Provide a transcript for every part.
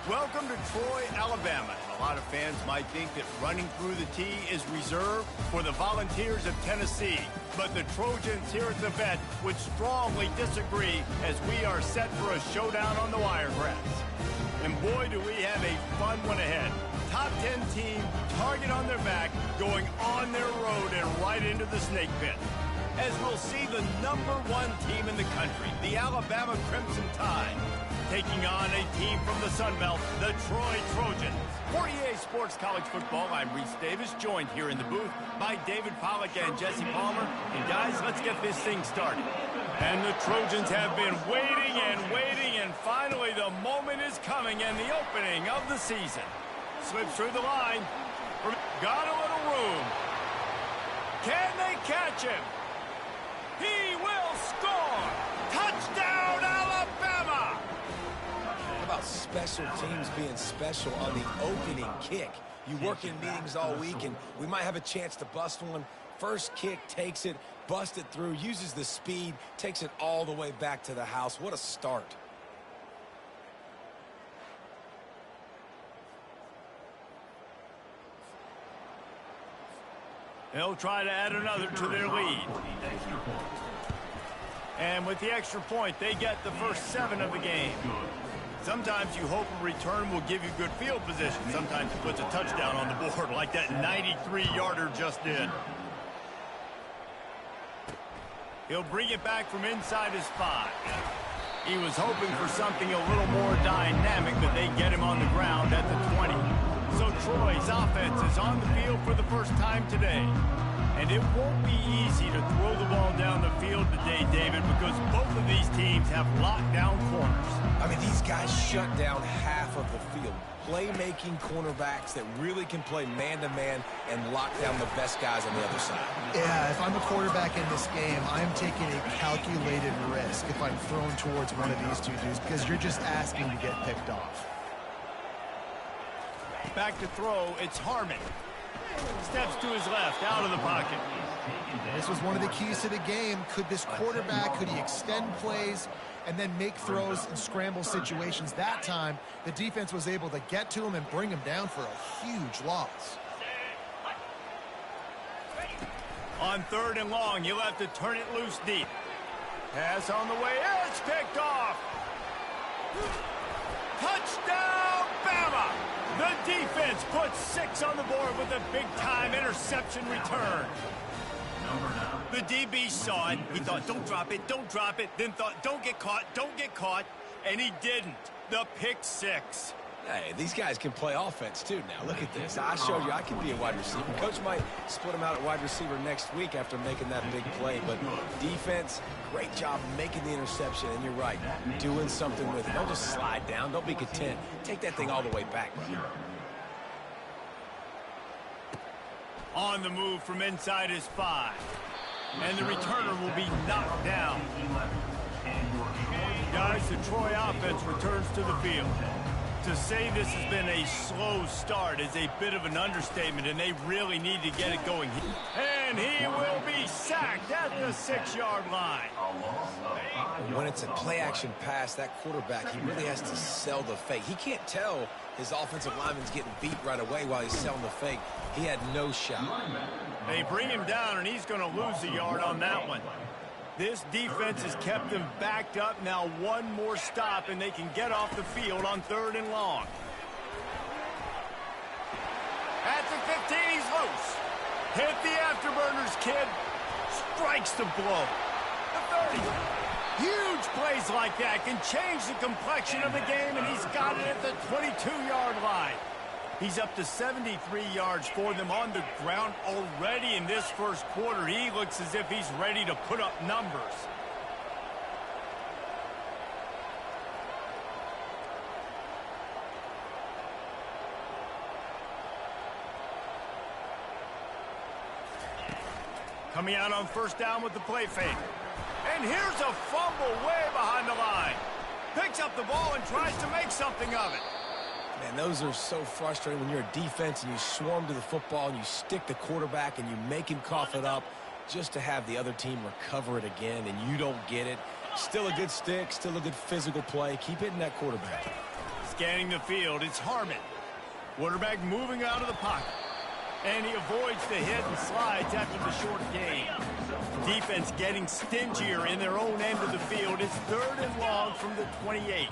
Welcome to Troy, Alabama. A lot of fans might think that running through the tee is reserved for the Volunteers of Tennessee. But the Trojans here at the vet would strongly disagree as we are set for a showdown on the wiregrass. And boy, do we have a fun one ahead. Top 10 team, target on their back, going on their road and right into the snake pit. As we'll see the #1 team in the country, the Alabama Crimson Tide, taking on a team from the Sun Belt, the Troy Trojans. For EA Sports College Football, I'm Reese Davis, joined here in the booth by David Pollack and Jesse Palmer. And guys, let's get this thing started. And the Trojans have been waiting and finally the moment is coming and the opening of the season. Slips through the line. Got a little room. Can they catch him? He will score! Touchdown, Alabama! How about special teams being special on the opening kick? You work in meetings all week, and we might have a chance to bust one. First kick, takes it, busts it through, uses the speed, takes it all the way back to the house. What a start. They'll try to add another to their lead. And with the extra point, they get the first 7 of the game. Sometimes you hope a return will give you good field position. Sometimes it puts a touchdown on the board like that 93-yarder just did. He'll bring it back from inside his 5. He was hoping for something a little more dynamic, but they get him on the ground at the 20. So Troy's offense is on the field for the first time today. And it won't be easy to throw the ball down the field today, David, because both of these teams have lockdown corners. I mean, these guys shut down half of the field. Playmaking cornerbacks that really can play man-to-man and lock down the best guys on the other side. Yeah, if I'm a quarterback in this game, I'm taking a calculated risk if I'm thrown towards one of these two dudes because you're just asking to get picked off. Back to throw, it's Harmon. Steps to his left, out of the pocket. This was one of the keys to the game. Could this quarterback, could he extend plays and then make throws in scramble situations? That time, the defense was able to get to him and bring him down for a huge loss. On 3rd and long, you'll have to turn it loose deep. Pass on the way, it's picked off. Touchdown, Bama! The defense puts 6 on the board with a big-time interception return. The DB saw it. He thought, don't drop it, then thought, don't get caught, and he didn't. The pick 6. Hey, these guys can play offense, too. Now, look at this. I showed you I can be a wide receiver. Coach might split him out at wide receiver next week after making that big play. But defense, great job making the interception. And you're right, doing something with it. Don't just slide down. Don't be content. Take that thing all the way back, bro. On the move from inside his 5. And the returner will be knocked down. Guys, the Troy offense returns to the field. To say this has been a slow start is a bit of an understatement, and they really need to get it going. And he will be sacked at the 6-yard line. When it's a play-action pass, that quarterback, he really has to sell the fake. He can't tell his offensive lineman's getting beat right away while he's selling the fake. He had no shot. They bring him down, and he's going to lose a yard on that one. This defense has kept them backed up. Now one more stop, and they can get off the field on 3rd and long. At the 15, he's loose. Hit the afterburners, kid. Strikes the blow. The 30. Huge plays like that can change the complexion of the game, and he's got it at the 22-yard line. He's up to 73 yards for them on the ground already in this first quarter. He looks as if he's ready to put up numbers. Coming out on 1st down with the play fake. And here's a fumble way behind the line. Picks up the ball and tries to make something of it. Man, those are so frustrating when you're a defense and you swarm to the football and you stick the quarterback and you make him cough it up just to have the other team recover it again and you don't get it. Still a good stick, still a good physical play. Keep hitting that quarterback. scanning the field. It's Harmon. Quarterback moving out of the pocket. And he avoids the hit and slides after the short gain. Defense getting stingier in their own end of the field. It's 3rd and long from the 28.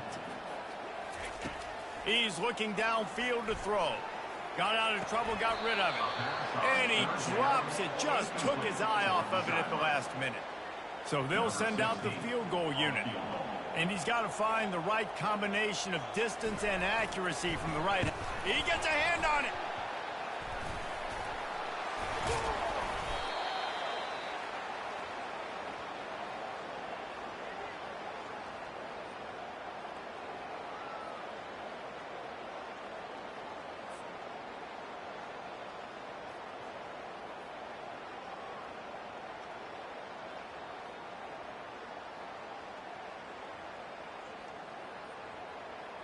He's looking downfield to throw. Got out of trouble, got rid of it. And he drops it. Just took his eye off of it at the last minute. So they'll send out the field goal unit. And he's got to find the right combination of distance and accuracy from the right. He gets a hand on it.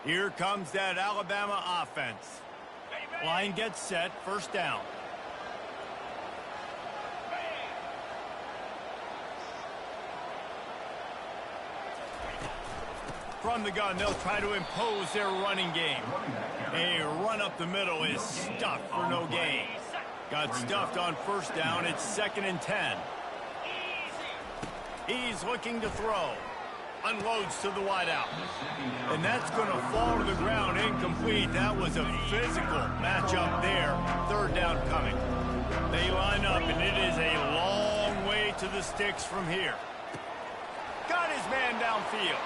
Here comes that Alabama offense. Line gets set, 1st down. From the gun, they'll try to impose their running game. A run up the middle is stuffed for no gain. Got stuffed on 1st down. It's 2nd and 10. He's looking to throw. Unloads to the wideout. And that's going to fall to the ground incomplete. That was a physical matchup there. 3rd down coming. They line up, and it is a long way to the sticks from here. Got his man downfield.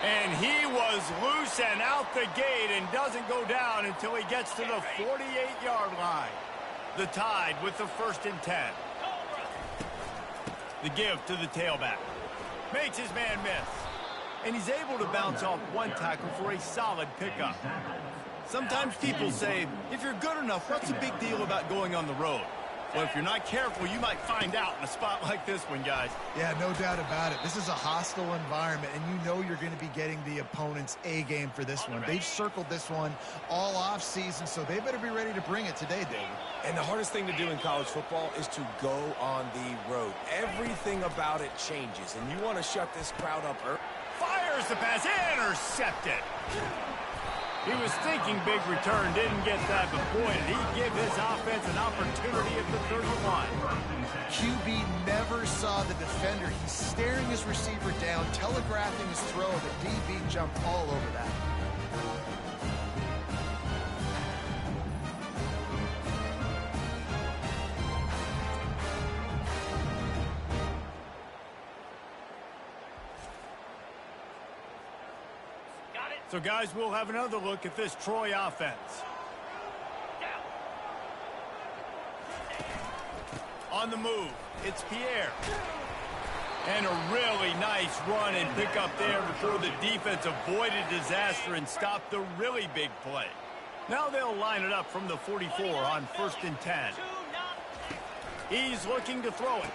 And he was loose and out the gate and doesn't go down until he gets to the 48-yard line. The Tide with the 1st and 10. The give to the tailback. Makes his man miss. And he's able to bounce off one tackle for a solid pickup. Sometimes people say, if you're good enough, what's the big deal about going on the road? Well, if you're not careful, you might find out in a spot like this one, guys. Yeah, no doubt about it. This is a hostile environment, and you know you're going to be getting the opponent's A-game for this one. They've circled this one all off-season, so they better be ready to bring it today, David. And the hardest thing to do in college football is to go on the road. Everything about it changes, and you want to shut this crowd up early. Fires the pass, intercepted. He was thinking big return, didn't get that, but boy, did he give his offense an opportunity at the 31. QB never saw the defender. He's staring his receiver down, telegraphing his throw. The DB jumped all over that. So, guys, we'll have another look at this Troy offense. On the move, it's Pierre. And a really nice run and pick up there before the defense avoided disaster and stopped the really big play. Now they'll line it up from the 44 on 1st and 10. He's looking to throw it.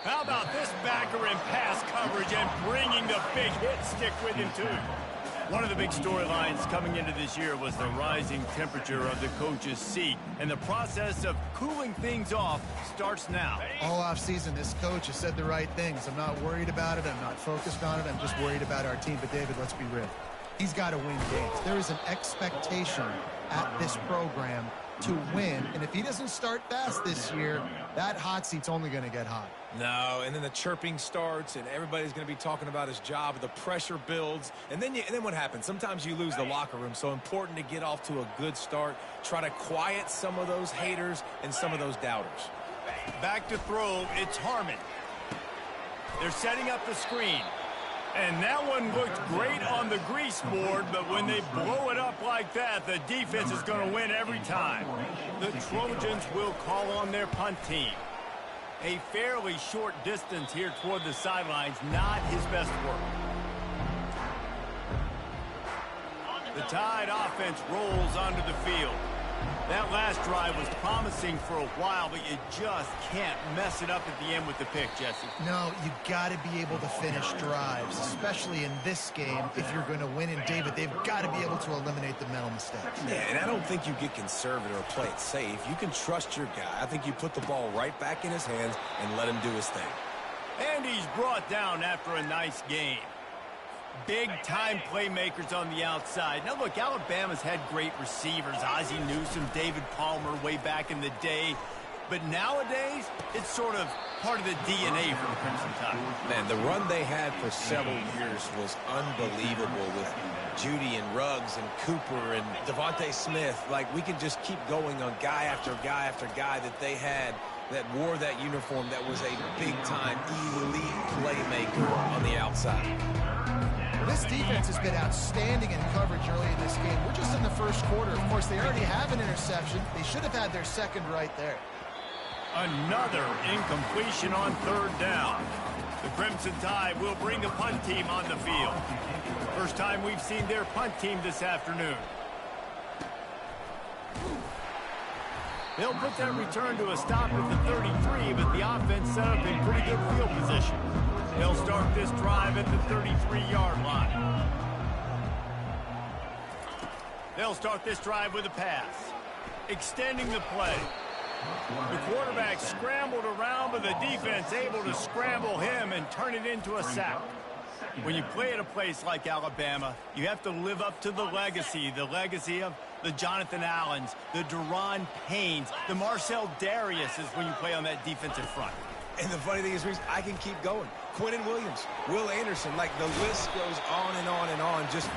How about this backer in pass coverage and bringing the big hit stick with him, too? One of the big storylines coming into this year was the rising temperature of the coach's seat, and the process of cooling things off starts now. All offseason, this coach has said the right things. I'm not worried about it. I'm not focused on it. I'm just worried about our team. But, David, let's be real. He's got to win games. There is an expectation at this program to win, and if he doesn't start fast this year, that hot seat's only going to get hot. No, and then the chirping starts, and everybody's going to be talking about his job. The pressure builds, and then what happens? Sometimes you lose the locker room, so important to get off to a good start. Try to quiet some of those haters and some of those doubters. Back to throw, it's Harmon. They're setting up the screen. And that one looked great on the grease board, but when they blow it up like that, the defense is going to win every time. The Trojans will call on their punt team. A fairly short distance here toward the sidelines, not his best work. The Tide offense rolls onto the field. That last drive was promising for a while, but you just can't mess it up at the end with the pick, Jesse. No, you got to be able to finish drives, especially in this game. If you're going to win, and David, they've got to be able to eliminate the mental mistakes. Yeah, and I don't think you get conservative or play it safe. You can trust your guy. I think you put the ball right back in his hands and let him do his thing. And he's brought down after a nice game. Big-time playmakers on the outside. Now, look, Alabama's had great receivers. Ozzie Newsome, David Palmer way back in the day. But nowadays, it's sort of part of the DNA for the Crimson Tide. Man, the run they had for several years was unbelievable with Judy and Ruggs and Cooper and Devontae Smith. Like, we can just keep going on guy after guy after guy that they had that wore that uniform that was a big-time elite playmaker on the outside. This defense has been outstanding in coverage early in this game. We're just in the first quarter. Of course, they already have an interception. They should have had their second right there. Another incompletion on third down. The Crimson Tide will bring the punt team on the field. First time we've seen their punt team this afternoon. They'll put that return to a stop at the 33, but the offense set up in pretty good field position. They'll start this drive at the 33-yard line. They'll start this drive with a pass. Extending the play. The quarterback scrambled around, but the defense able to scramble him and turn it into a sack. When you play at a place like Alabama, you have to live up to the legacy of the Jonathan Allens, the Deron Paynes, the Marcel Dariuses when you play on that defensive front. And the funny thing is, Reese, I can keep going. Quentin Williams, Will Anderson, like the list goes on and on and on. Just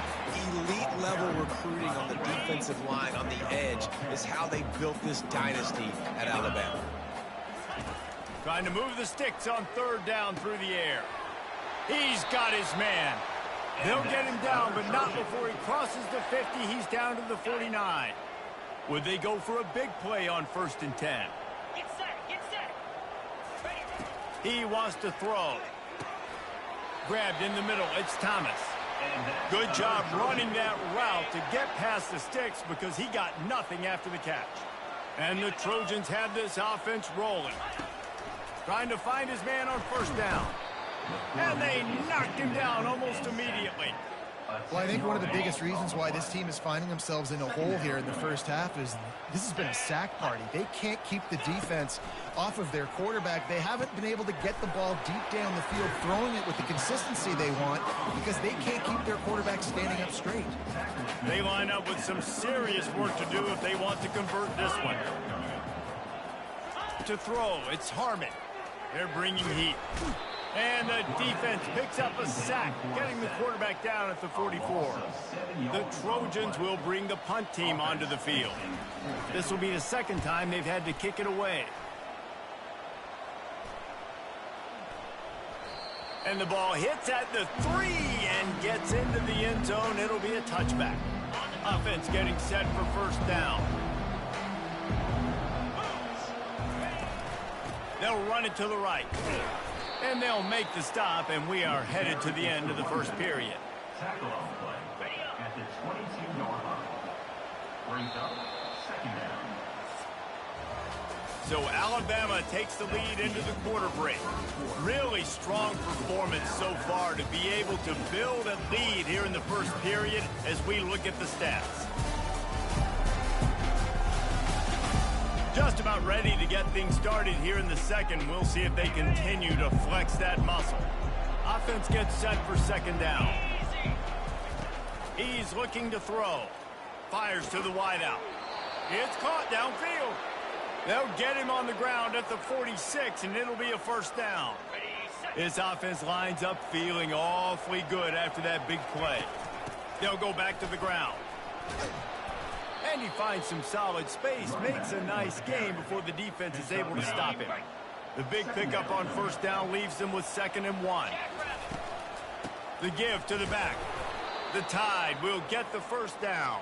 elite level recruiting on the defensive line, on the edge, is how they built this dynasty at Alabama. Trying to move the sticks on third down through the air. He's got his man. They'll get him down, but not before he crosses the 50. He's down to the 49. Would they go for a big play on 1st and 10? Get set, get set. He wants to throw. Grabbed in the middle. It's Thomas. Good job running that route to get past the sticks because he got nothing after the catch. And the Trojans have this offense rolling. Trying to find his man on 1st down. And they knocked him down almost immediately. Well, I think one of the biggest reasons why this team is finding themselves in a hole here in the first half is this has been a sack party. They can't keep the defense off of their quarterback. They haven't been able to get the ball deep down the field, throwing it with the consistency they want because they can't keep their quarterback standing up straight. They line up with some serious work to do if they want to convert this one. To throw, it's Harmon. They're bringing heat. And the defense picks up a sack, getting the quarterback down at the 44. The Trojans will bring the punt team onto the field. This will be the second time they've had to kick it away. And the ball hits at the 3 and gets into the end zone. It'll be a touchback. Offense getting set for 1st down. They'll run it to the right. And they'll make the stop, and we are headed to the end of the first period. Tackle on the play at the 22-yard line. Brings up 2nd down. So Alabama takes the lead into the quarter break. Really strong performance so far to be able to build a lead here in the first period as we look at the stats. Just about ready to get things started here in the second. We'll see if they continue to flex that muscle. Offense gets set for 2nd down. He's looking to throw. Fires to the wideout. It's caught downfield. They'll get him on the ground at the 46, and it'll be a 1st down. This offense lines up feeling awfully good after that big play. They'll go back to the ground. And he finds some solid space, makes a nice game before the defense is able to stop him. The big pickup on 1st down leaves them with 2nd and 1. The give to the back. The Tide will get the 1st down.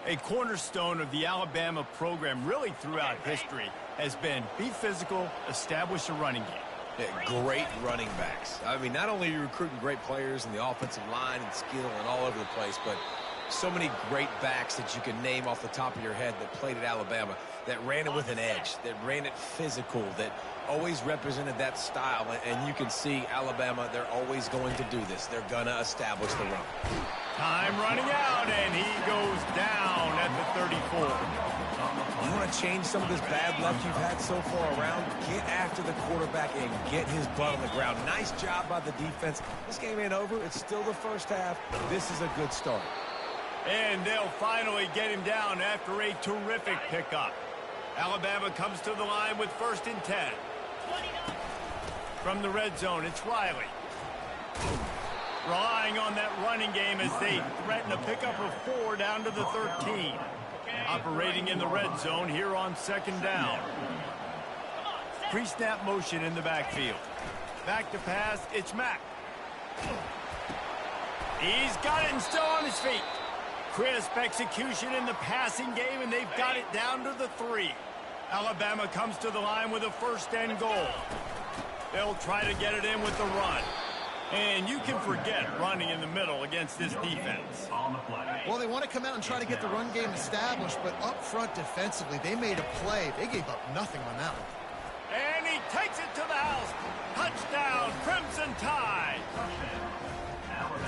A cornerstone of the Alabama program really throughout history has been be physical, establish a running game. Yeah, great running backs. I mean, not only are you recruiting great players in the offensive line and skill and all over the place, but So many great backs that you can name off the top of your head that played at Alabama, that ran it with an edge, that ran it physical, that always represented that style. And you can see Alabama, they're always going to do this. They're going to establish the run. Time running out, and he goes down at the 34. You want to change some of this bad luck you've had so far around? Get after the quarterback and get his butt on the ground. Nice job by the defense. This game ain't over. It's still the first half. This is a good start. And they'll finally get him down after a terrific pickup. Alabama comes to the line with 1st and 10. From the red zone, it's Riley. Relying on that running game as they threaten a pickup of 4 down to the 13. Operating in the red zone here on 2nd down. Pre-snap motion in the backfield. Back to pass, it's Mack. He's got it and still on his feet. Crisp execution in the passing game, and they've got it down to the 3. Alabama comes to the line with a 1st and goal. They'll try to get it in with the run. And you can forget running in the middle against this defense. Well, they want to come out and try to get the run game established, but up front defensively, they made a play. They gave up nothing on that one. And he takes it to the house. Touchdown, Crimson Tide.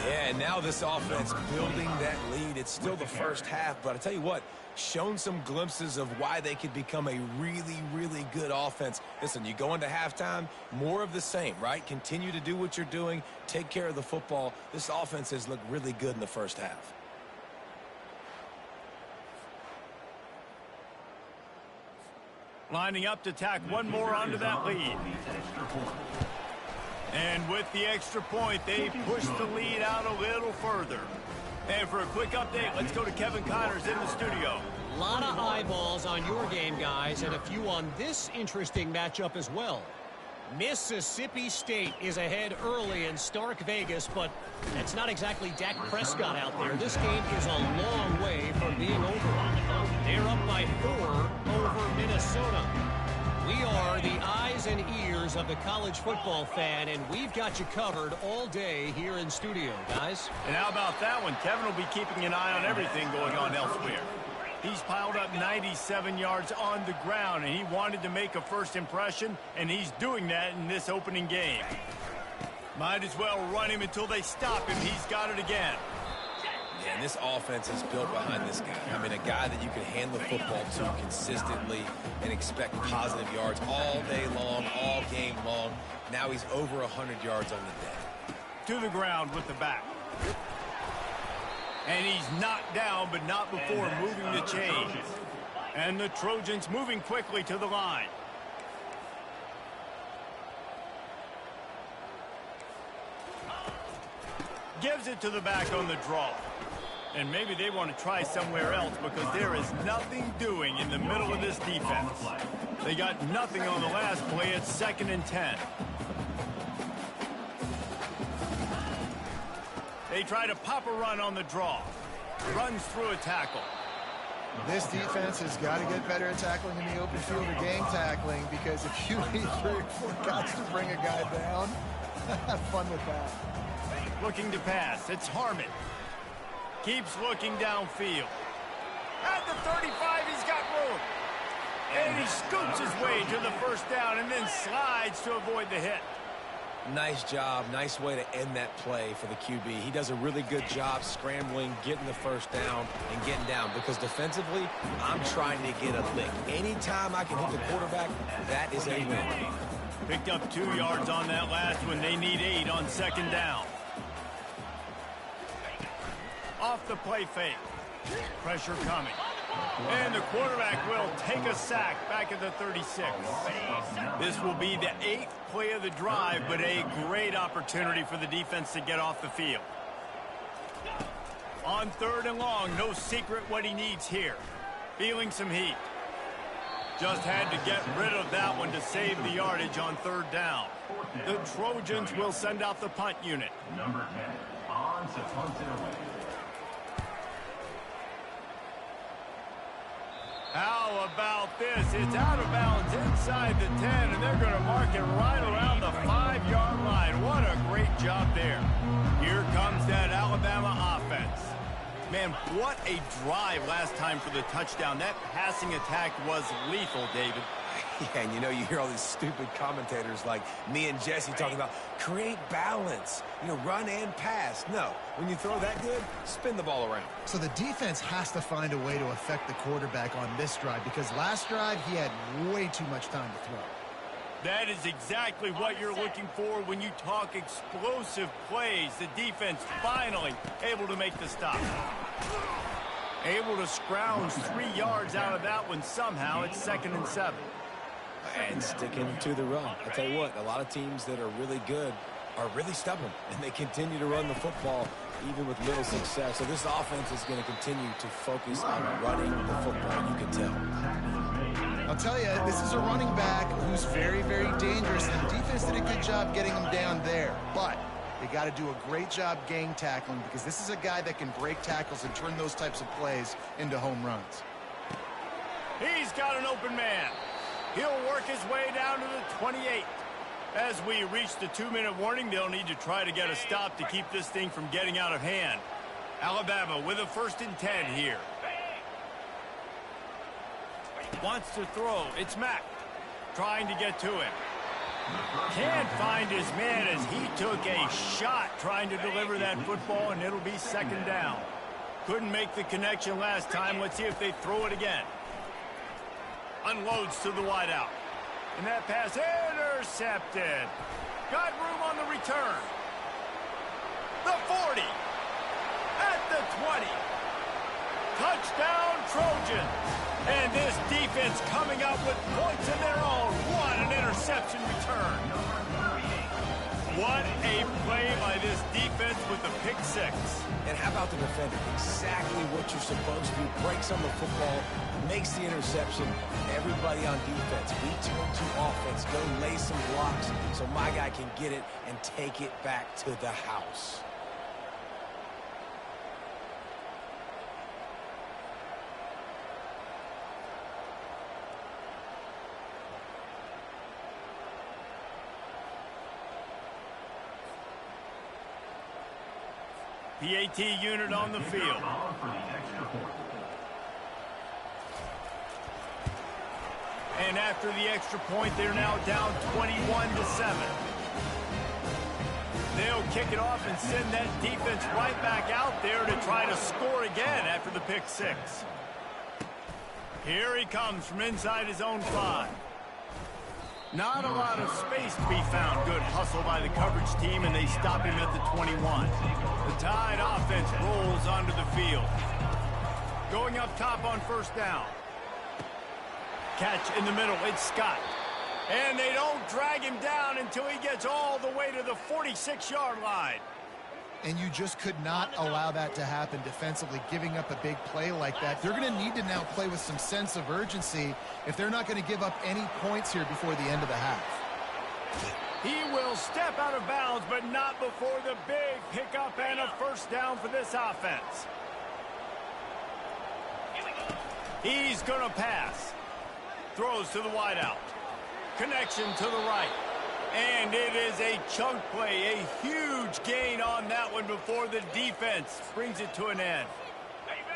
Yeah, and now this offense building that lead. It's still the first half, but I tell you what, shown some glimpses of why they could become a really, really good offense. Listen, you go into halftime, more of the same, right? Continue to do what you're doing, take care of the football. This offense has looked really good in the first half. Lining up to tack one more onto that lead. And with the extra point, they push the lead out a little further. And for a quick update, let's go to Kevin Connors in the studio. A lot of eyeballs on your game, guys, and a few on this interesting matchup as well. Mississippi State is ahead early in Stark Vegas, but that's not exactly Dak Prescott out there. This game is a long way from being over. They're up by 4 over Minnesota. We are the eyes and ears of the college football fan, and we've got you covered all day here in studio, guys. And how about that one? Kevin will be keeping an eye on everything going on elsewhere. He's piled up 97 yards on the ground, and he wanted to make a first impression, and he's doing that in this opening game. Might as well run him until they stop him. He's got it again. Yeah, and this offense is built behind this guy. I mean, a guy that you can hand the football to consistently and expect positive yards all day long, all game long. Now he's over 100 yards on the day. To the ground with the back. And he's knocked down, but not before moving the chains. And the Trojans moving quickly to the line. Gives it to the back on the draw. And maybe they want to try somewhere else because there is nothing doing in the middle of this defense. They got nothing on the last play. It's 2nd and 10. They try to pop a run on the draw. Runs through a tackle. This defense has got to get better at tackling in the open field or game tackling, because if you need 3 or 4 guys to bring a guy down, have fun with that. Looking to pass. It's Harmon. Keeps looking downfield. At the 35, he's got room. And he scoops his way to the first down and then slides to avoid the hit. Nice job. Nice way to end that play for the QB. He does a really good job scrambling, getting the first down, and getting down. Because defensively, I'm trying to get a lick. Anytime I can hit the quarterback, that is a win. Picked up 2 yards on that last one. They need 8 on 2nd down. Off the play fake. Pressure coming. And the quarterback will take a sack back at the 36. This will be the 8th play of the drive, but a great opportunity for the defense to get off the field. On 3rd and long, no secret what he needs here. Feeling some heat. Just had to get rid of that one to save the yardage on 3rd down. The Trojans will send out the punt unit. Number 10 on to punt it away. How about this? It's out of bounds inside the 10, and they're going to mark it right around the 5-yard line. What a great job there. Here comes that Alabama offense. Man, what a drive last time for the touchdown. That passing attack was lethal, David. Yeah, and you know, you hear all these stupid commentators like me and Jesse talking about create balance, you know, run and pass. No, when you throw that good, spin the ball around. So the defense has to find a way to affect the quarterback on this drive because last drive he had way too much time to throw. That is exactly what you're looking for when you talk explosive plays. The defense finally able to make the stop. Able to scrounge 3 yards out of that one somehow. It's 2nd and 7. And sticking to the run. I tell you what, a lot of teams that are really good are really stubborn, and they continue to run the football even with little success. So this offense is going to continue to focus on running the football, you can tell. I'll tell you, this is a running back who's very, very dangerous, and the defense did a good job getting him down there. But they got to do a great job gang tackling because this is a guy that can break tackles and turn those types of plays into home runs. He's got an open man. He'll work his way down to the 28. As we reach the 2-minute warning, they'll need to try to get a stop to keep this thing from getting out of hand. Alabama with a 1st and 10 here. Wants to throw. It's Mack trying to get to him. Can't find his man as he took a shot trying to deliver that football, and it'll be 2nd down. Couldn't make the connection last time. Let's see if they throw it again. Unloads to the wideout. And that pass intercepted. Got room on the return. The 40. At the 20. Touchdown, Trojans. And this defense coming up with points of their own. What an interception return. What a play by this defense with the pick 6. And how about the defender? Exactly what you're supposed to do. Breaks on the football, makes the interception. Everybody on defense, we turn to offense. Go lay some blocks so my guy can get it and take it back to the house. PAT unit on the field. And after the extra point, they're now down 21-7. They'll kick it off and send that defense right back out there to try to score again after the pick 6. Here he comes from inside his own 5. Not a lot of space to be found. Good hustle by the coverage team, and they stop him at the 21. The Tide offense rolls onto the field. Going up top on 1st down. Catch in the middle. It's Scott. And they don't drag him down until he gets all the way to the 46-yard line. And you just could not allow that to happen defensively, giving up a big play like that. They're going to need to now play with some sense of urgency if they're not going to give up any points here before the end of the half. He will step out of bounds, but not before the big pickup and a 1st down for this offense. He's going to pass. Throws to the wideout. Connection to the right. And it is a chunk play, a huge gain on that one before the defense brings it to an end.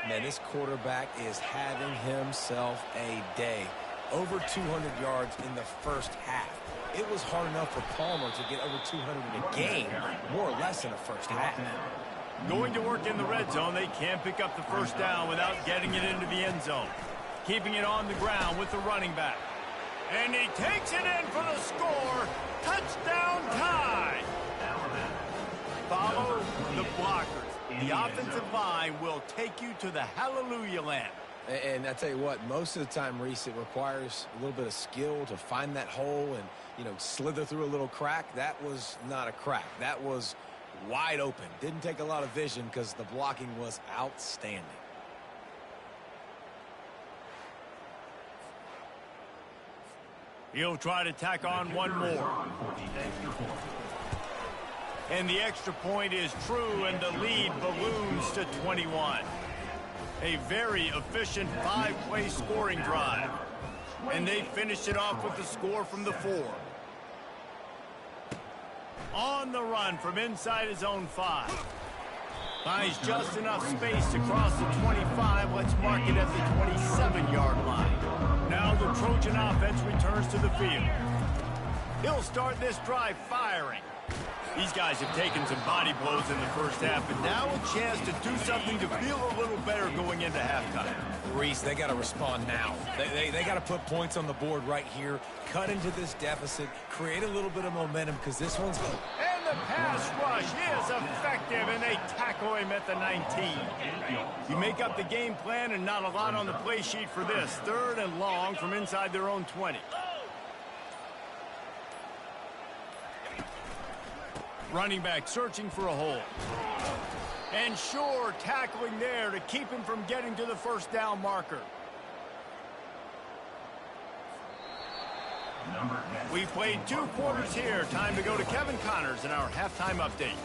Man, this quarterback is having himself a day. Over 200 yards in the 1st half. It was hard enough for Palmer to get over 200 in a game, more or less in the 1st half. Going to work in the red zone, they can't pick up the 1st down without getting it into the end zone. Keeping it on the ground with the running back. And he takes it in for the score. Touchdown Tide. Follow the blockers. The offensive line will take you to the hallelujah land. And I tell you what, most of the time, Reese, it requires a little bit of skill to find that hole and, you know, slither through a little crack. That was not a crack. That was wide open. Didn't take a lot of vision because the blocking was outstanding. He'll try to tack on one more. And the extra point is true, and the lead balloons to 21. A very efficient 5-play scoring drive. And they finish it off with the score from the 4. On the run from inside his own 5. Finds just enough space to cross the 25. Let's mark it at the 27-yard line. Now the Trojan offense returns to the field. He'll start this drive firing. These guys have taken some body blows in the first half, and now a chance to do something to feel a little better going into halftime. Reese, they got to respond now. They got to put points on the board right here, cut into this deficit, create a little bit of momentum, because this one's going. And the pass rush is effective, and they tackle him at the 19. You make up the game plan, and not a lot on the play sheet for this. 3rd and long from inside their own 20. Running back searching for a hole. And sure, tackling there to keep him from getting to the first down marker. We've played 2 quarters here. Time to go to Kevin Connors in our halftime update.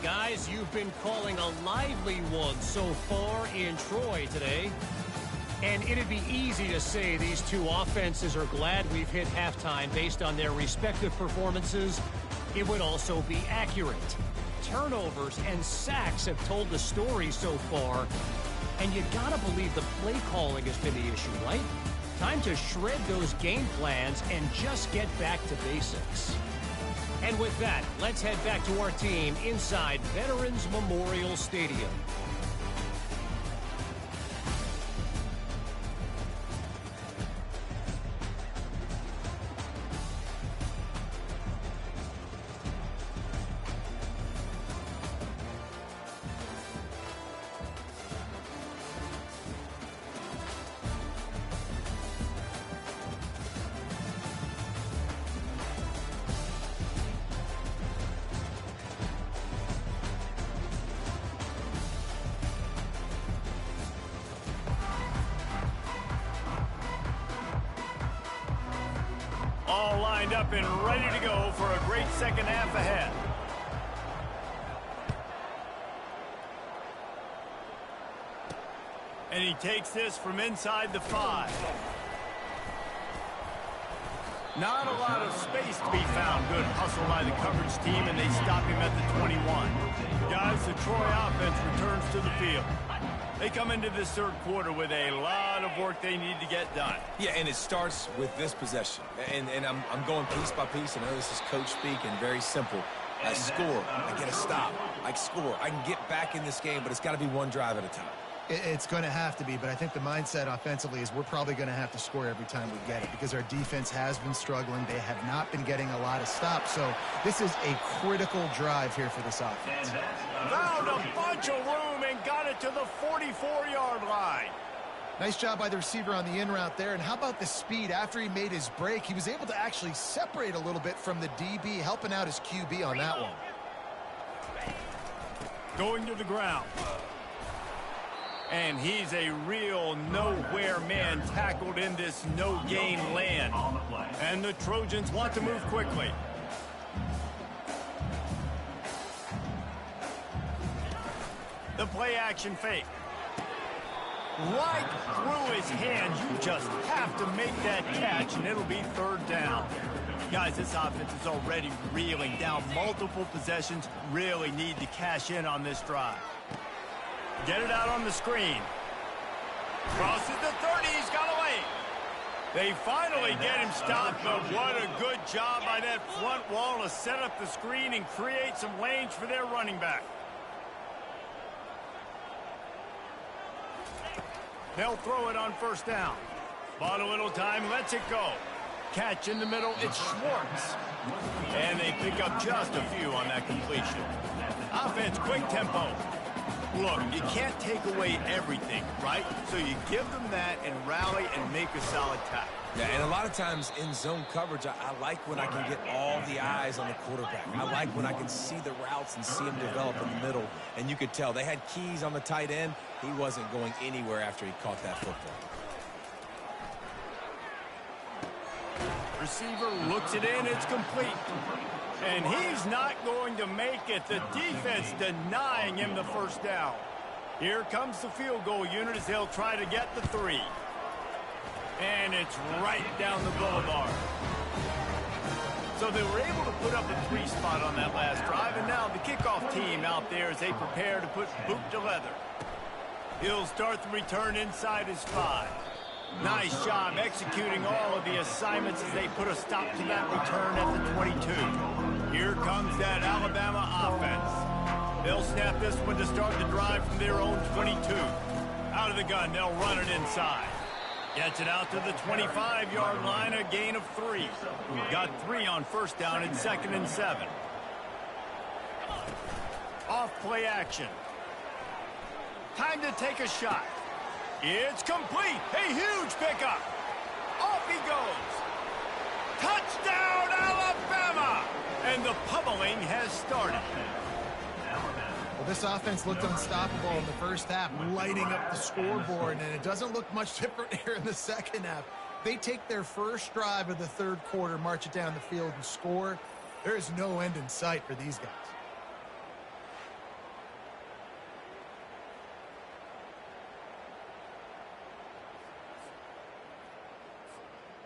Guys, you've been calling a lively one so far in Troy today. And it'd be easy to say these two offenses are glad we've hit halftime based on their respective performances. It would also be accurate. Turnovers and sacks have told the story so far. And you gotta believe the play calling has been the issue, right? Time to shred those game plans and just get back to basics. And with that, let's head back to our team inside Veterans Memorial Stadium. All lined up and ready to go for a great second half ahead. And he takes this from inside the 5. Not a lot of space to be found. Good hustle by the coverage team, and they stop him at the 21. Guys, the Troy offense returns to the field. They come into this 3rd quarter with a lot of work they need to get done. Yeah, and it starts with this possession. And I'm going piece by piece. I know this is coach speak and very simple. I score. I get a stop. I score. I can get back in this game, but it's got to be one drive at a time. It's going to have to be, but I think the mindset offensively is we're probably going to have to score every time we get it because our defense has been struggling. They have not been getting a lot of stops, so this is a critical drive here for this offense. Found a bunch of room and got it to the 44-yard line. Nice job by the receiver on the in route there, and how about the speed? After he made his break, he was able to actually separate a little bit from the DB, helping out his QB on that one. Going to the ground. And he's a real nowhere man tackled in this no-gain land. And the Trojans want to move quickly. The play action fake. Right through his hands. You just have to make that catch, and it'll be 3rd down. Guys, this offense is already reeling down multiple possessions. Really need to cash in on this drive. Get it out on the screen. Crosses the 30. He's got away. They finally get him stopped, but what a good job by that front wall to set up the screen and create some lanes for their running back. They'll throw it on 1st down. Bought a little time, lets it go. Catch in the middle, it's Schwartz. And they pick up just a few on that completion. Offense, quick tempo. Look, you can't take away everything, right? So you give them that and rally and make a solid tackle. Yeah, and a lot of times in zone coverage, I like when I can get all the eyes on the quarterback. I like when I can see the routes and see him develop in the middle. And you could tell they had keys on the tight end. He wasn't going anywhere after he caught that football. Receiver looks it in, it's complete. And he's not going to make it. The defense denying him the 1st down. Here comes the field goal unit as they'll try to get the 3. And it's right down the boulevard. So they were able to put up a 3 spot on that last drive, and now the kickoff team out there as they prepare to put boot to leather. He'll start the return inside his 5. Nice job executing all of the assignments as they put a stop to that return at the 22. Here comes that Alabama offense. They'll snap this one to start the drive from their own 22. Out of the gun, they'll run it inside. Gets it out to the 25-yard line, a gain of 3. Got 3 on first down and 2nd and 7. Off play action. Time to take a shot. It's complete. A huge pickup. Off he goes. Touchdown, Alabama! And the pummeling has started. Well, this offense looked unstoppable in the first half, lighting up the scoreboard, and it doesn't look much different here in the second half. They take their first drive of the third quarter, march it down the field, and score. There is no end in sight for these guys.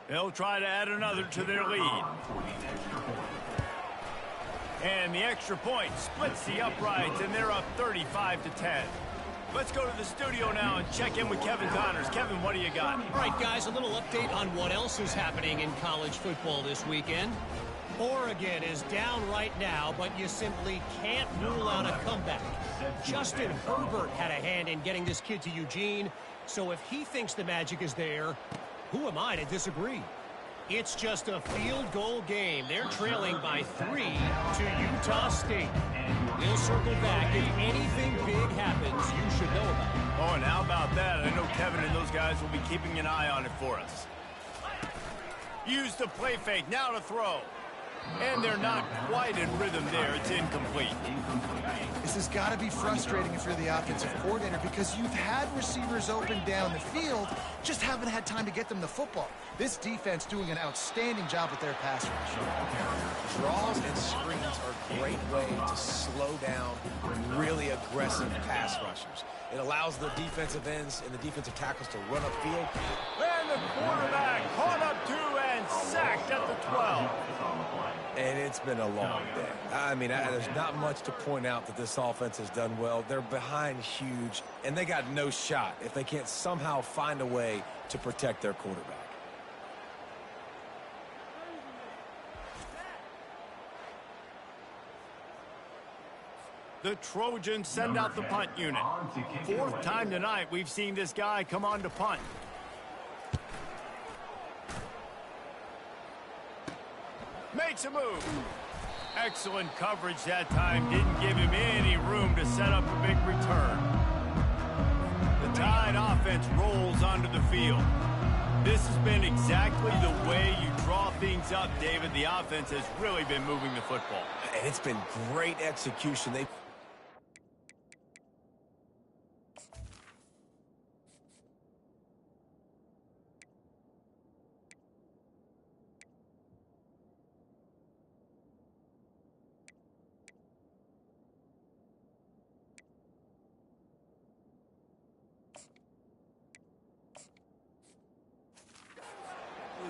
They'll try to add another to their lead. And the extra point splits the uprights, and they're up 35-10. Let's go to the studio now and check in with Kevin Connors. Kevin, what do you got? All right, guys, a little update on what else is happening in college football this weekend. Oregon is down right now, but you simply can't rule out a comeback. Justin Herbert had a hand in getting this kid to Eugene, so if he thinks the magic is there, who am I to disagree? It's just a field goal game. They're trailing by 3 to Utah State. We'll circle back. If anything big happens, you should know about it. Oh, and how about that? I know Kevin and those guys will be keeping an eye on it for us. Use the play fake. Now to throw. And they're not quite in rhythm there. It's incomplete. This has got to be frustrating if you're the offensive coordinator because you've had receivers open down the field, just haven't had time to get them the football. This defense doing an outstanding job with their pass rush. Draws and screens are a great way to slow down really aggressive pass rushers. It allows the defensive ends and the defensive tackles to run upfield. And the quarterback caught up to and sacked at the 12. And it's been a long day. I mean, there's not much to point out that this offense has done well. They're behind huge, and they got no shot if they can't somehow find a way to protect their quarterback. The Trojans send out the punt unit. 4th time tonight we've seen this guy come on to punt. Makes a move. Excellent coverage that time. Didn't give him any room to set up a big return. The Tide offense rolls onto the field. This has been exactly the way you draw things up, David. The offense has really been moving the football. And it's been great execution.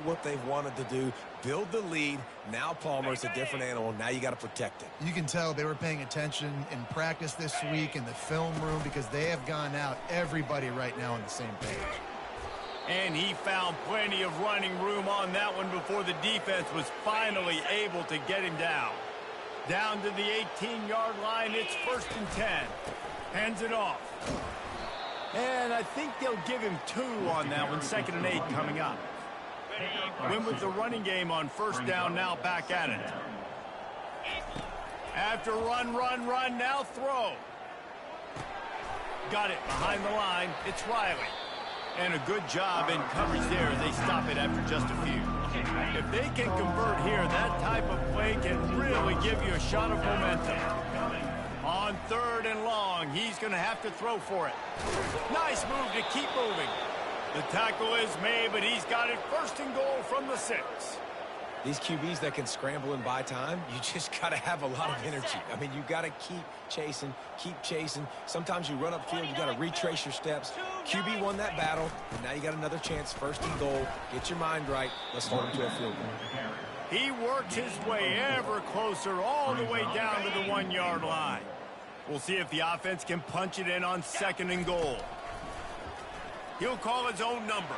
What they've wanted to do, build the lead. Now Palmer's a different animal. Now you got to protect it. You can tell they were paying attention in practice this week in the film room because they have gone out, everybody right now on the same page. And he found plenty of running room on that one before the defense was finally able to get him down. Down to the 18-yard line, it's 1st and 10. Hands it off. And I think they'll give him 2 on that one. 2nd and 8 coming up. Win with the running game on 1st down, now back at it. After run, now throw. Got it behind the line. It's Riley. And a good job in coverage there. They stop it after just a few. If they can convert here, that type of play can really give you a shot of momentum. On 3rd and long, he's going to have to throw for it. Nice move to keep moving. The tackle is made, but he's got it 1st and goal from the 6. These QBs that can scramble and buy time, you just got to have a lot of energy. I mean, you got to keep chasing. Sometimes you run upfield, you got to retrace your steps. QB won that battle, and now you got another chance, 1st and goal. Get your mind right. Let's hold him to a field goal. He works his way ever closer all the way down to the 1-yard line. We'll see if the offense can punch it in on 2nd and goal. He'll call his own number.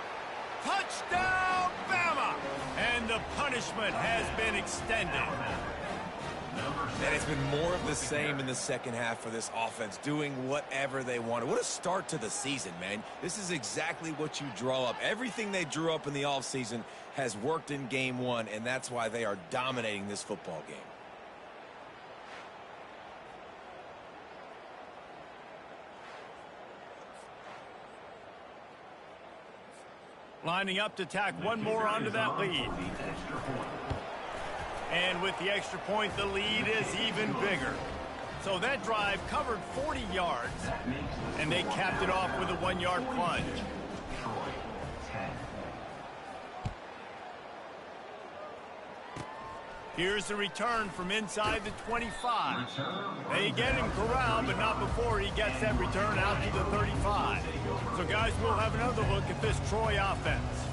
Touchdown, Bama! And the punishment has been extended. And it's been more of the same in the second half for this offense, doing whatever they wanted. What a start to the season, man. This is exactly what you draw up. Everything they drew up in the offseason has worked in game 1, and that's why they are dominating this football game. Lining up to tack one more onto that lead. And with the extra point, the lead is even bigger. So that drive covered 40 yards, and they capped it off with a 1-yard plunge. Here's the return from inside the 25. They get him corralled, but not before he gets that return out to the 35. So, guys, we'll have another look at this Troy offense.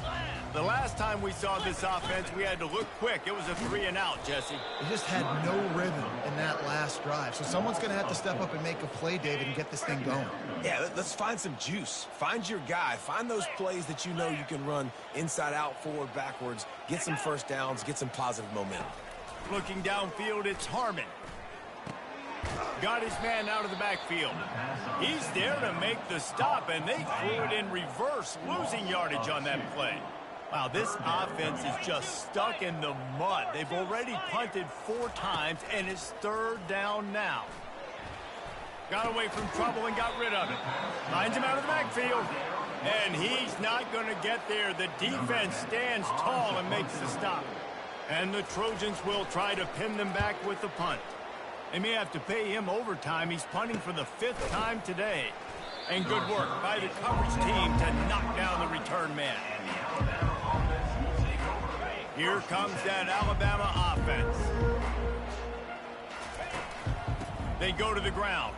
The last time we saw this offense, we had to look quick. It was a 3-and-out, Jesse. They just had no rhythm in that last drive. So someone's going to have to step up and make a play, David, and get this thing going. Yeah, let's find some juice. Find your guy. Find those plays that you know you can run inside out, forward, backwards. Get some first downs. Get some positive momentum. Looking downfield, it's Harmon. Got his man out of the backfield. He's there to make the stop, and they threw it in reverse, losing yardage on that play. Wow, this offense is just stuck in the mud. They've already punted 4 times, and it's 3rd down now. Got away from trouble and got rid of it. Finds him out of the backfield. And he's not going to get there. The defense stands tall and makes the stop. And the Trojans will try to pin them back with the punt. They may have to pay him overtime. He's punting for the 5th time today. And good work by the coverage team to knock down the return man. Here comes that Alabama offense. They go to the ground.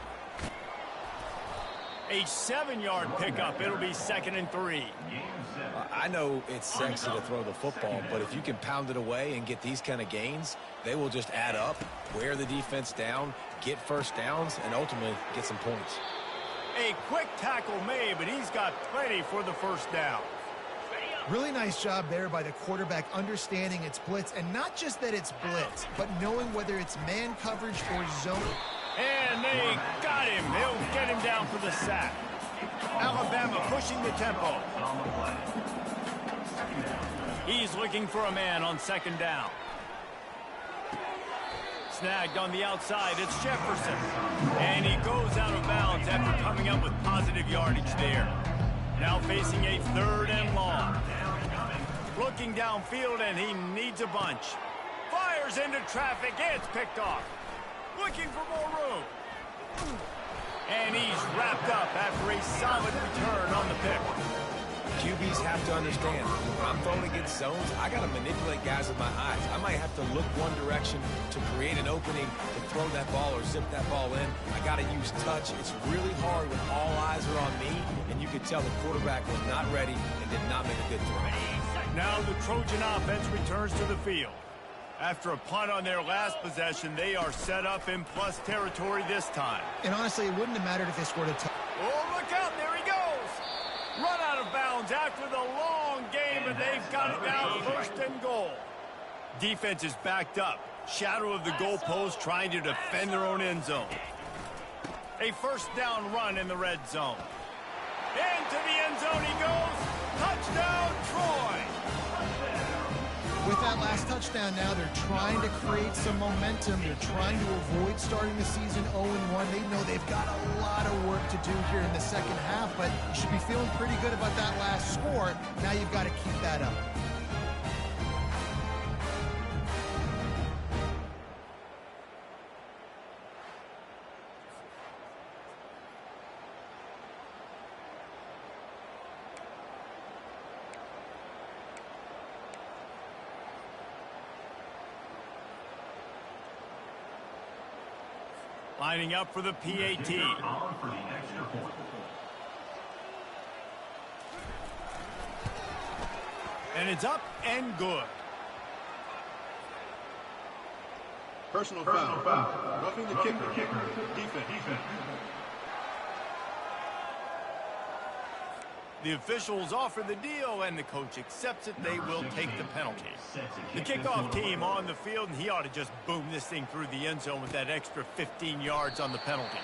A 7-yard pickup. It'll be 2nd and 3. I know it's sexy to throw the football, but if you can pound it away and get these kind of gains, they will just add up, wear the defense down, get first downs, and ultimately get some points. A quick tackle made, but he's got plenty for the 1st down. Really nice job there by the quarterback understanding it's blitz, and not just that it's blitz, but knowing whether it's man coverage or zone. And they got him. They'll get him down for the sack. Alabama pushing the tempo. He's looking for a man on 2nd down. Snagged on the outside. It's Jefferson. And he goes out of bounds after coming up with positive yardage there. Now facing a 3rd and long. Looking downfield, and he needs a bunch. Fires into traffic. It's picked off. Looking for more room. And he's wrapped up after a solid return on the pick. QBs have to understand, when I'm throwing against zones, I got to manipulate guys with my eyes. I might have to look one direction to create an opening to throw that ball or zip that ball in. I got to use touch. It's really hard when all eyes are on me, and you could tell the quarterback was not ready and did not make a good throw. Now the Trojan offense returns to the field. After a punt on their last possession, they are set up in plus territory this time. And honestly, it wouldn't have mattered if they scored a touchdown. Oh, look out, there he goes! Run out of bounds after the long game, and they've got it now 1st and goal. Defense is backed up. Shadow of the goalpost trying to defend their own end zone. A 1st down run in the red zone. Into the end zone he goes. Touchdown, Troy! With that last touchdown now, they're trying to create some momentum. They're trying to avoid starting the season 0-1. They know they've got a lot of work to do here in the second half, but you should be feeling pretty good about that last score. Now you've got to keep that up. Lining up for the PAT. And it's up and good. Personal foul. Roughing the kicker. Defense. The officials offer the deal, and the coach accepts it. They will take the penalty. The kickoff team on the field, and he ought to just boom this thing through the end zone with that extra 15 yards on the penalty.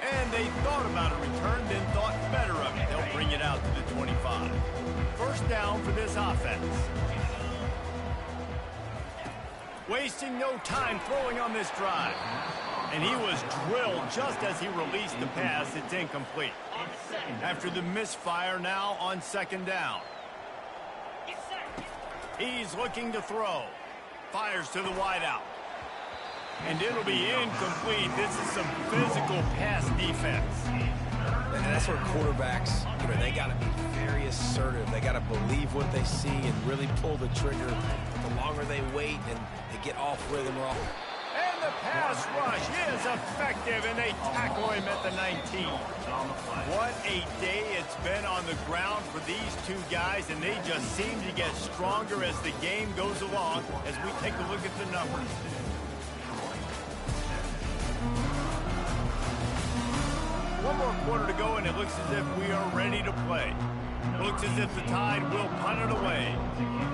And they thought about a return, then thought better of it. They'll bring it out to the 25. First down for this offense. Wasting no time throwing on this drive. And he was drilled just as he released the pass. It's incomplete. After the misfire, now on second down. He's looking to throw. Fires to the wideout. And it'll be incomplete. This is some physical pass defense. And that's where quarterbacks, they got to be very assertive. They got to believe what they see and really pull the trigger. The longer they wait and they get off rhythm, and the pass rush is effective, and they tackle him at the 19. What a day it's been on the ground for these two guys, and they just seem to get stronger as the game goes along as we take a look at the numbers. One more quarter to go, and it looks as if we are ready to play. Looks as if the Tide will punt it away.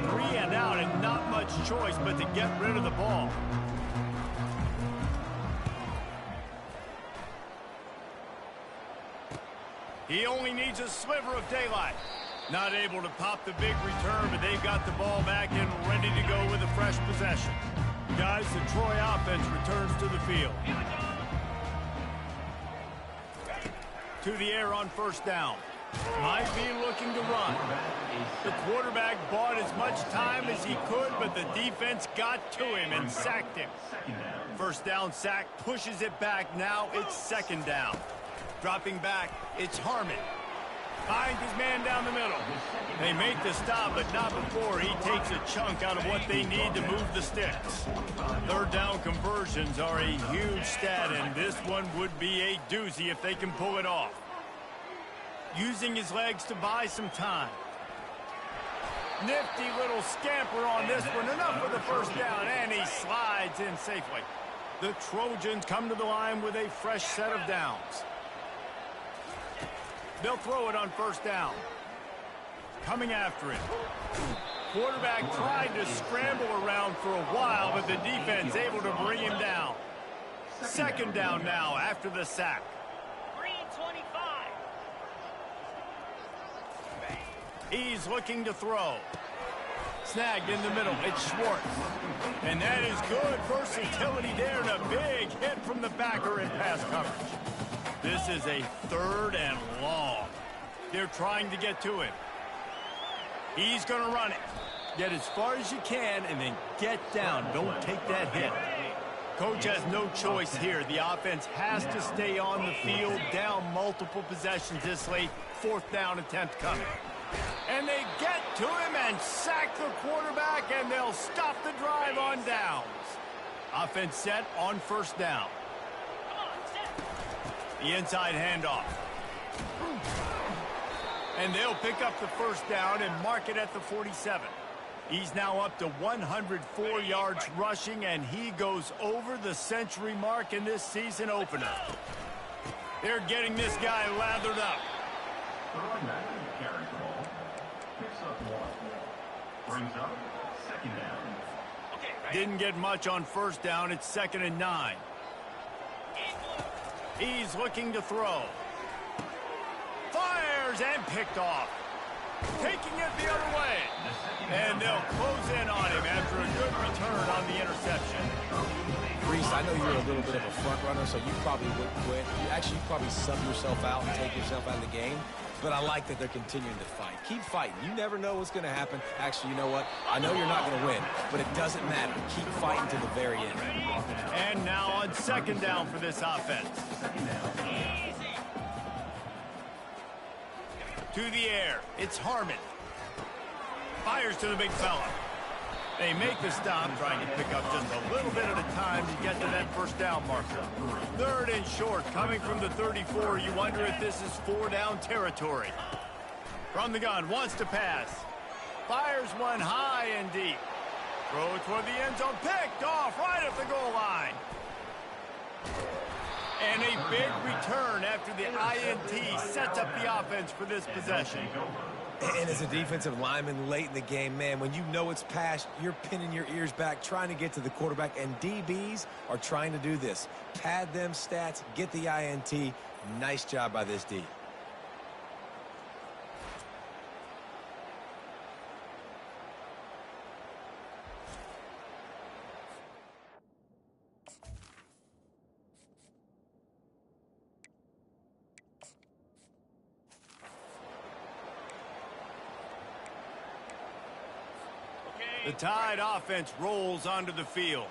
3 and out, and not much choice but to get rid of the ball. He only needs a sliver of daylight. Not able to pop the big return, but they've got the ball back and ready to go with a fresh possession. Guys, the Troy offense returns to the field. To the air on first down. Might be looking to run. The quarterback bought as much time as he could, but the defense got to him and sacked him. First down sack, pushes it back. Now it's second down. Dropping back, it's Harmon. Finds his man down the middle. They make the stop, but not before he takes a chunk out of what they need to move the sticks. Third down conversions are a huge stat, and this one would be a doozy if they can pull it off. Using his legs to buy some time. Nifty little scamper on this one. Enough for the first down, and he slides in safely. The Trojans come to the line with a fresh set of downs. They'll throw it on first down. Coming after it. Quarterback tried to scramble around for a while, but the defense able to bring him down. Second down now after the sack. 3:25. He's looking to throw. Snagged in the middle. It's Schwartz. And that is good versatility there, and a big hit from the backer in pass coverage. This is a third and long. They're trying to get to him. He's going to run it. Get as far as you can and then get down. Don't take that hit. Coach has no choice here. The offense has to stay on the field, down multiple possessions this late. Fourth down attempt coming. And they get to him and sack the quarterback, and they'll stop the drive on downs. Offense set on first down. The inside handoff. And they'll pick up the first down and mark it at the 47. He's now up to 104 yards rushing, and he goes over the century mark in this season opener. They're getting this guy lathered up. Throwing back, carries the ball. Picks up 1. Brings up second down. Didn't get much on first down. It's 2nd and 9. He's looking to throw. Fires and picked off. Taking it the other way. And they'll close in on him after a good return on the interception. Reese, I know you're a little bit of a front runner, so you probably would quit. You probably sub yourself out and take yourself out of the game. But I like that they're continuing to fight. Keep fighting. You never know what's going to happen. Actually, you know what? I know you're not going to win, but it doesn't matter. Keep fighting to the very end. And now on second down for this offense. To the air. It's Harmon. Fires to the big fella. They make the stop, trying to pick up just a little bit at a time to get to that first down marker. Third and short, coming from the 34. You wonder if this is 4-down territory. From the gun, wants to pass. Fires one high and deep. Throw toward the end zone, picked off right at the goal line. And a big return after the INT sets up the offense for this possession. And as a defensive lineman late in the game, man, when you know it's passed, you're pinning your ears back, trying to get to the quarterback, and DBs are trying to do this. Pad them stats, get the INT. Nice job by this D. The Tide offense rolls onto the field.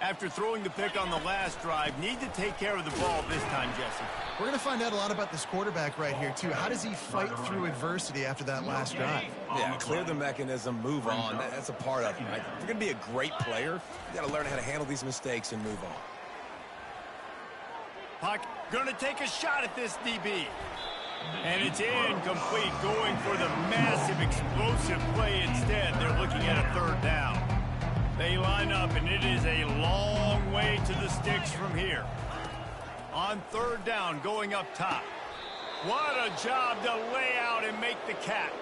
After throwing the pick on the last drive, need to take care of the ball this time, Jesse. We're going to find out a lot about this quarterback right here, too. How does he fight through adversity after that last drive? Yeah, clear the mechanism, move on. That's a part of it, right? If you're going to be a great player, you got to learn how to handle these mistakes and move on. Puck going to take a shot at this DB. And it's incomplete, going for the massive explosive play instead. They're looking at a third down. They line up, and it is a long way to the sticks from here. On third down, going up top. What a job to lay out and make the catch.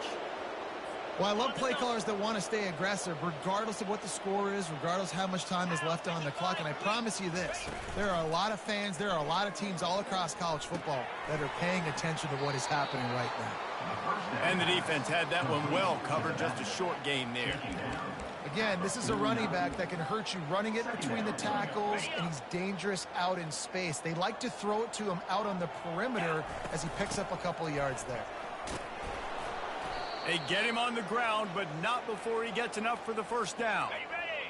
Well, I love play callers that want to stay aggressive, regardless of what the score is, regardless how much time is left on the clock. And I promise you this, there are a lot of fans, there are a lot of teams all across college football that are paying attention to what is happening right now. And the defense had that one well covered, just a short gain there. Again, this is a running back that can hurt you running it between the tackles, and he's dangerous out in space. They like to throw it to him out on the perimeter as he picks up a couple of yards there. They get him on the ground, but not before he gets enough for the first down.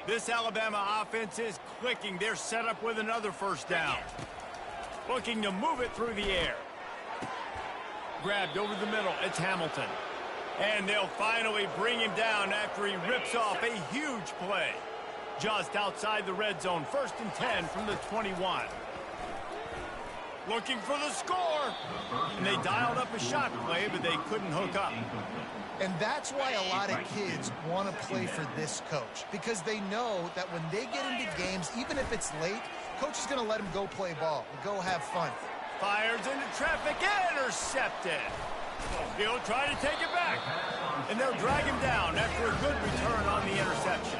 This Alabama offense is clicking. They're set up with another first down. Looking to move it through the air. Grabbed over the middle. It's Hamilton. And they'll finally bring him down after he rips off a huge play. Just outside the red zone. 1st and 10 from the 21. Looking for the score. And they dialed up a shot play, but they couldn't hook up. And that's why a lot of kids want to play for this coach, because they know that when they get into games, even if it's late, coach is going to let them go play ball and go have fun. Fires into traffic, intercepted. He'll try to take it back. And they'll drag him down after a good return on the interception.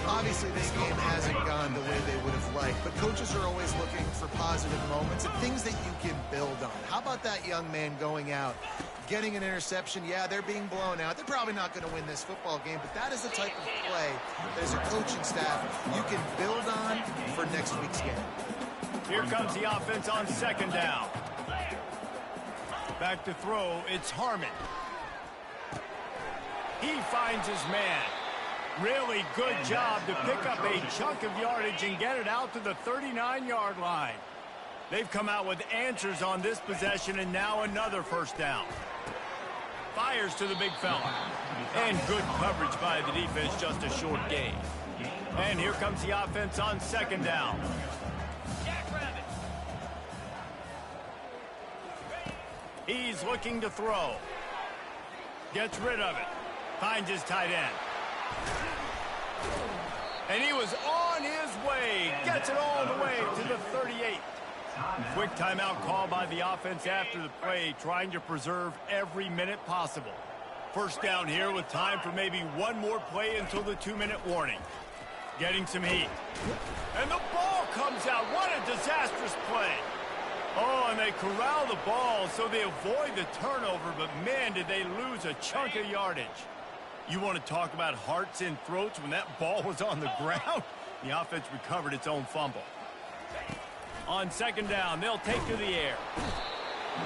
Obviously, this game hasn't gone the way they would have liked, but coaches are always looking for positive moments and things that you can build on. How about that young man going out, getting an interception? Yeah, they're being blown out. They're probably not going to win this football game, but that is the type of play that as a coaching staff you can build on for next week's game. Here comes the offense on 2nd down. Back to throw, it's Harmon. He finds his man. Really good job to pick up a chunk of yardage and get it out to the 39-yard line. They've come out with answers on this possession, and now another first down. Fires to the big fella. And good coverage by the defense, just a short gain. And here comes the offense on 2nd down. He's looking to throw. Gets rid of it. Finds his tight end. And he was on his way. Gets it all the way to the 38. Quick timeout call by the offense after the play, trying to preserve every minute possible. First down here with time for maybe one more play until the 2-minute warning. Getting some heat. And the ball comes out. What a disastrous play. Oh, and they corral the ball so they avoid the turnover, but man, did they lose a chunk of yardage. You want to talk about hearts and throats when that ball was on the ground? The offense recovered its own fumble. On 2nd down, they'll take to the air.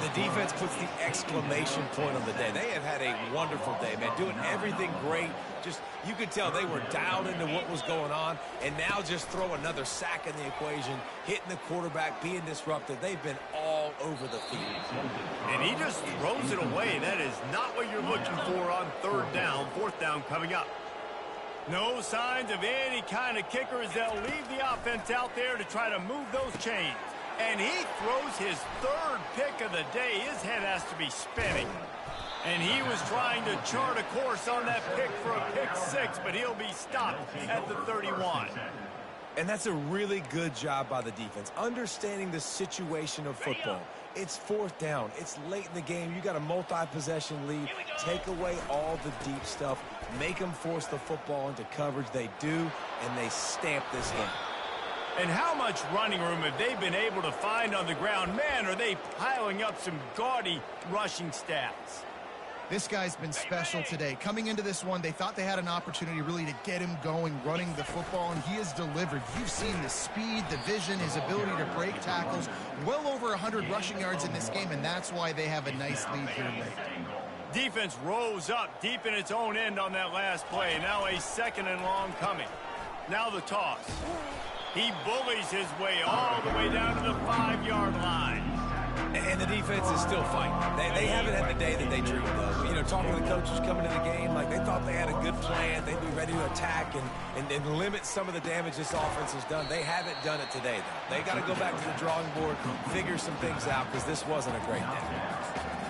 The defense puts the exclamation point on the day. They have had a wonderful day, man, doing everything great. Just, you could tell they were dialed into what was going on, and now just throw another sack in the equation, hitting the quarterback, being disruptive. They've been all over the field. And he just throws it away. That is not what you're looking for on 3rd down. 4th down coming up. No signs of any kind of kicker as they'll leave the offense out there to try to move those chains. And he throws his 3rd pick of the day. His head has to be spinning. And he was trying to chart a course on that pick for a pick 6, but he'll be stopped at the 31. And that's a really good job by the defense, understanding the situation of football. It's 4th down. It's late in the game. You got a multi-possession lead. Take away all the deep stuff. Make them force the football into coverage. They do, and they stamp this game. And how much running room have they been able to find on the ground? Man, are they piling up some gaudy rushing stats. This guy's been special today. Coming into this one, they thought they had an opportunity really to get him going, running the football, and he has delivered. You've seen the speed, the vision, his ability to break tackles. Well over 100 rushing yards in this game, and that's why they have a nice lead here late. Defense rose up deep in its own end on that last play. Now a 2nd and long coming. Now the toss. He bullies his way all the way down to the 5-yard line. And the defense is still fighting. They haven't had the day that they dreamed of. You know, talking to the coaches coming to the game, like they thought they had a good plan. They'd be ready to attack and limit some of the damage this offense has done. They haven't done it today, though. They got to go back to the drawing board, figure some things out, because this wasn't a great day.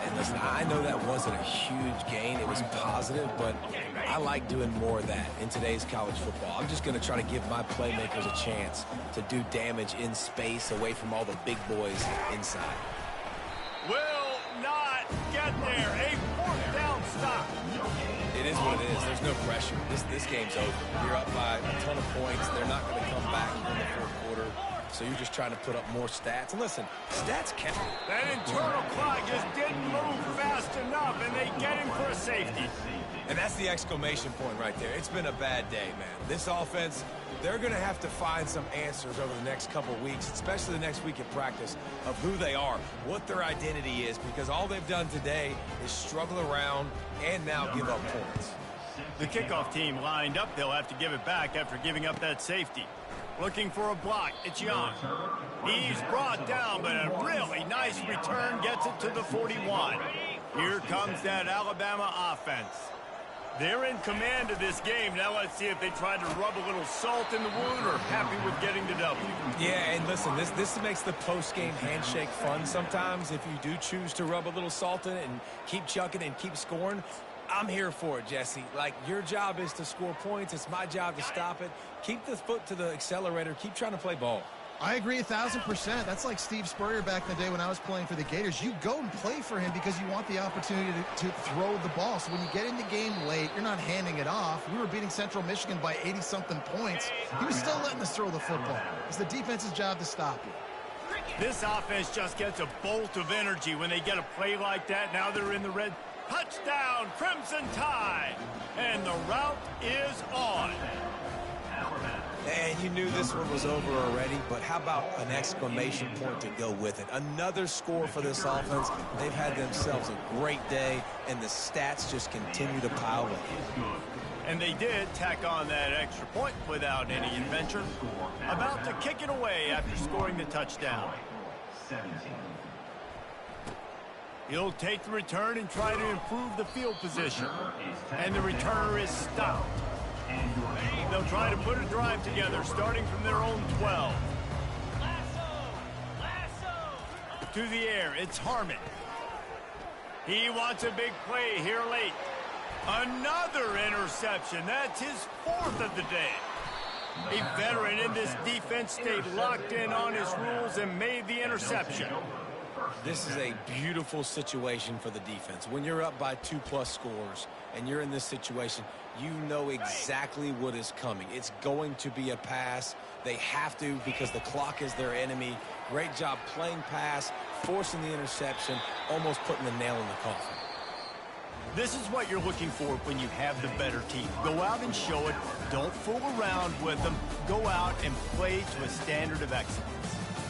And listen, I know that wasn't a huge gain. It was positive, but I like doing more of that in today's college football. I'm just going to try to give my playmakers a chance to do damage in space away from all the big boys inside. Will not get there. A 4th down stop. It is what it is. There's no pressure. This game's over. You're up by a ton of points. They're not going to come back in the 4th quarter. So you're just trying to put up more stats. And listen, stats count. That internal clock just didn't move fast enough, and they get him for a safety. And that's the exclamation point right there. It's been a bad day, man. This offense, they're going to have to find some answers over the next couple weeks, especially the next week in practice, of who they are, what their identity is, because all they've done today is struggle around and now give up points. The kickoff team lined up. They'll have to give it back after giving up that safety. Looking for a block. It's Young. He's brought down, but a really nice return gets it to the 41. Here comes that Alabama offense. They're in command of this game. Now let's see if they try to rub a little salt in the wound or happy with getting the W. Yeah, and listen, this makes the post-game handshake fun sometimes. If you do choose to rub a little salt in it and keep chucking and keep scoring, I'm here for it, Jesse. Like, your job is to score points. It's my job to stop it. Keep the foot to the accelerator. Keep trying to play ball. I agree 1,000%. That's like Steve Spurrier back in the day when I was playing for the Gators. You go and play for him because you want the opportunity to throw the ball. So when you get in the game late, you're not handing it off. We were beating Central Michigan by 80-something points. He was still letting us throw the football. It's the defense's job to stop you. This offense just gets a bolt of energy when they get a play like that. Now they're in the red. Touchdown, Crimson Tide. And the route is on. And you knew this one was over already, but how about an exclamation point to go with it? Another score for this offense. They've had themselves a great day, and the stats just continue to pile up. And they did tack on that extra point without any invention. About to kick it away after scoring the touchdown. He'll take the return and try to improve the field position. And the returner is stopped. They'll try to put a drive together, starting from their own 12. To the air, it's Harmon. He wants a big play here late. Another interception. That's his 4th of the day. A veteran in this defense stayed locked in on his rules and made the interception. This is a beautiful situation for the defense. When you're up by 2+ scores and you're in this situation, you know exactly what is coming. It's going to be a pass. They have to because the clock is their enemy. Great job playing pass, forcing the interception, almost putting the nail in the coffin. This is what you're looking for when you have the better team. Go out and show it. Don't fool around with them. Go out and play to a standard of excellence.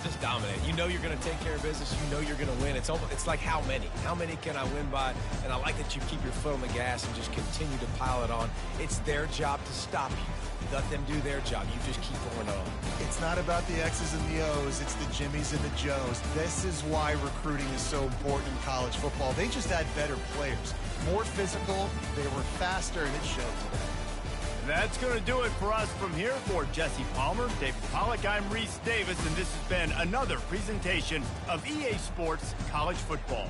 Just dominate. You know you're going to take care of business. You know you're going to win. It's like how many? How many can I win by? And I like that you keep your foot on the gas and just continue to pile it on. It's their job to stop you. Let them do their job. You just keep going on. It's not about the X's and the O's. It's the Jimmies and the Joes. This is why recruiting is so important in college football. They just had better players. More physical. They were faster, and it showed today. That's going to do it for us from here. For Jesse Palmer, David Pollack, I'm Reese Davis, and this has been another presentation of EA Sports College Football.